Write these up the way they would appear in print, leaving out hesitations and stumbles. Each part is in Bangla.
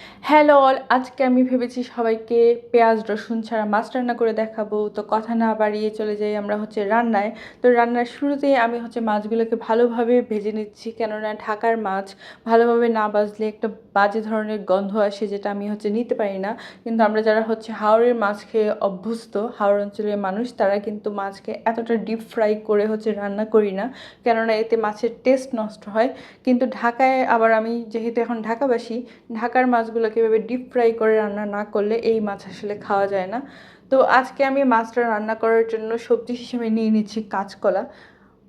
হ্যালো অল, আজকে আমি ভেবেছি সবাইকে পেঁয়াজ রসুন ছাড়া মাছ রান্না করে দেখাবো। তো কথা না বাড়িয়ে চলে যাই আমরা রান্নায়। তো রান্নার শুরুতেই আমি মাছগুলোকে ভালোভাবে ভেজে নিচ্ছি, কেননা ঢাকার মাছ ভালোভাবে না ভাজলে একটা বাজে ধরনের গন্ধ আসে, যেটা আমি নিতে পারি না। কিন্তু আমরা যারা হাওরের মাছ খেয়ে অভ্যস্ত, হাওর অঞ্চলের মানুষ, তারা কিন্তু মাছকে এতটা ডিপ ফ্রাই করে রান্না করি না, কেননা এতে মাছের টেস্ট নষ্ট হয়। কিন্তু ঢাকায় আবার আমি যেহেতু এখন ঢাকাবাসী, ঢাকার মাছগুলোকে এভাবে ডিপ ফ্রাই করে রান্না না করলে এই মাছ আসলে খাওয়া যায় না। তো আজকে আমি মাছটা রান্না করার জন্য সবজি হিসেবে নিয়ে নিচ্ছি কাঁচকলা।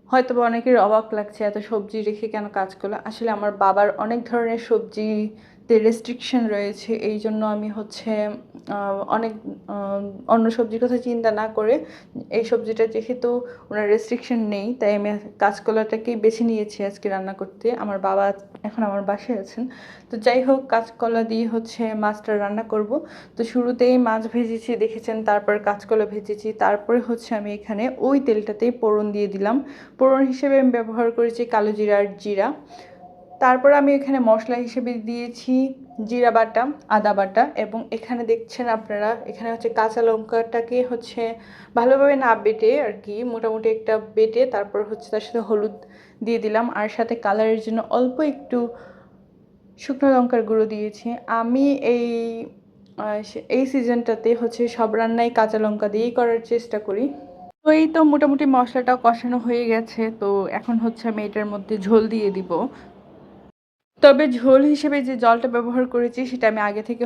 হয়তো বা অনেকের অবাক লাগছে এত সবজি রেখে কেন কাঁচকলা। আসলে আমার বাবার অনেক ধরনের সবজিতে রেস্ট্রিকশন রয়েছে, এই জন্য আমি অনেক অন্য সবজির কথা চিন্তা না করে, এই সবজিটা যেহেতু ওনার রেস্ট্রিকশন নেই, তাই আমি কাঁচকলাটাকেই বেছে নিয়েছি আজকে রান্না করতে। আমার বাবা এখন আমার বাসায় আছেন। তো যাই হোক, কাঁচকলা দিয়ে মাছটা রান্না করব। তো শুরুতেই মাছ ভেজেছি দেখেছেন, তারপর কাঁচকলা ভেজেছি, তারপরে আমি এখানে ওই তেলটাতেই ফোড়ন দিয়ে দিলাম। ফোড়ন হিসেবে আমি ব্যবহার করেছি কালো জিরা আর জিরা। তারপর আমি এখানে মশলা হিসেবে দিয়েছি জিরা বাটা, আদা বাটা, এবং এখানে দেখছেন আপনারা, এখানে কাঁচা লঙ্কাটাকে ভালোভাবে না বেটে আর কি, মোটামুটি একটা বেটে তারপর তার সাথে হলুদ দিয়ে দিলাম, আর সাথে কালারের জন্য অল্প একটু শুকনো লঙ্কার গুঁড়ো দিয়েছি। আমি এই সিজনটাতে সব রান্নাই কাঁচা লঙ্কা দিয়েই করার চেষ্টা করি। তো এই তো মোটামুটি মশলাটা কষানো হয়ে গেছে। তো এখন আমি এটার মধ্যে ঝোল দিয়ে দিব। তবে ঝোল হিসেবে যে জলটা ব্যবহার করেছি সেটা আমি আগে থেকে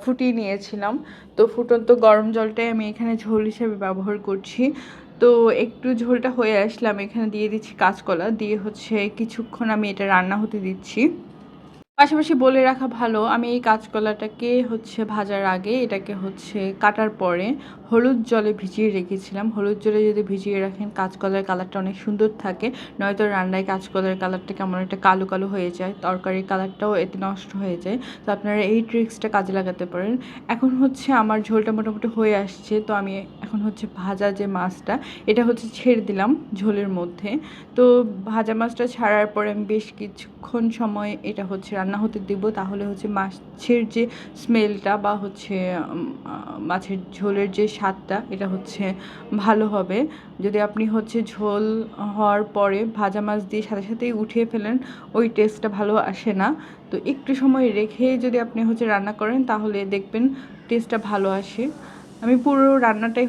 ফুটিয়ে নিয়েছিলাম। তো ফুটন্ত গরম জলটাই আমি এখানে ঝোল হিসেবে ব্যবহার করছি। তো একটু ঝোলটা হয়ে আসলে আমি এখানে দিয়ে দিচ্ছি কাঁচকলা, দিয়ে কিছুক্ষণ আমি এটা রান্না হতে দিচ্ছি। পাশাপাশি বলে রাখা ভালো, আমি এই কাঁচকলাটাকে ভাজার আগে এটাকে কাটার পরে হলুদ জলে ভিজিয়ে রেখেছিলাম। হলুদ জলে যদি ভিজিয়ে রাখেন, কাঁচকলার কালারটা অনেক সুন্দর থাকে। নয়তো রান্নায় কাঁচকলার কালারটা কেমন একটা কালো কালো হয়ে যায়, তরকারির কালারটাও এতে নষ্ট হয়ে যায়। তো আপনারা এই ট্রিক্সটা কাজে লাগাতে পারেন। এখন আমার ঝোলটা মোটামুটি হয়ে আসছে। তো আমি এখন ভাজা যে মাছটা, এটা ছেড়ে দিলাম ঝোলের মধ্যে। তো ভাজা মাছটা ছাড়ার পরে আমি বেশ কিছুক্ষণ সময় এটা রান্না হতে দেবো। তাহলে মাছের যে স্মেলটা বা মাছের ঝোলের যে স্বাদটা, এটা ভালো হবে। যদি আপনি ঝোল হওয়ার পরে ভাজা মাছ দিয়ে সাথে সাথেই উঠিয়ে ফেলেন, ওই টেস্টটা ভালো আসে না। তো একটু সময় রেখে যদি আপনি রান্না করেন, তাহলে দেখবেন টেস্টটা ভালো আসে। আমি পুরো রান্নাটাই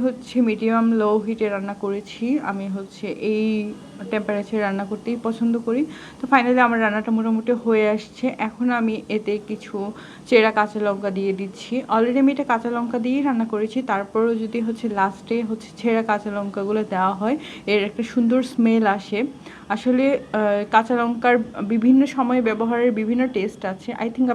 মিডিয়াম লো হিটে রান্না করেছি। আমি এই টেম্পারেচারে রান্না করতেই পছন্দ করি। তো ফাইনালি আমার রান্নাটা মোটামুটি হয়ে আসছে। এখন আমি এতে কিছু চেরা কাঁচা লঙ্কা দিয়ে দিচ্ছি। অলরেডি আমি এটা কাঁচা লঙ্কা দিয়েই রান্না করেছি, তারপরেও যদি লাস্টে ছেঁড়া কাঁচা লঙ্কাগুলো দেওয়া হয়, এর একটা সুন্দর স্মেল আসে। আসলে কাঁচা লঙ্কার বিভিন্ন সময়ে ব্যবহারের বিভিন্ন টেস্ট আছে। I think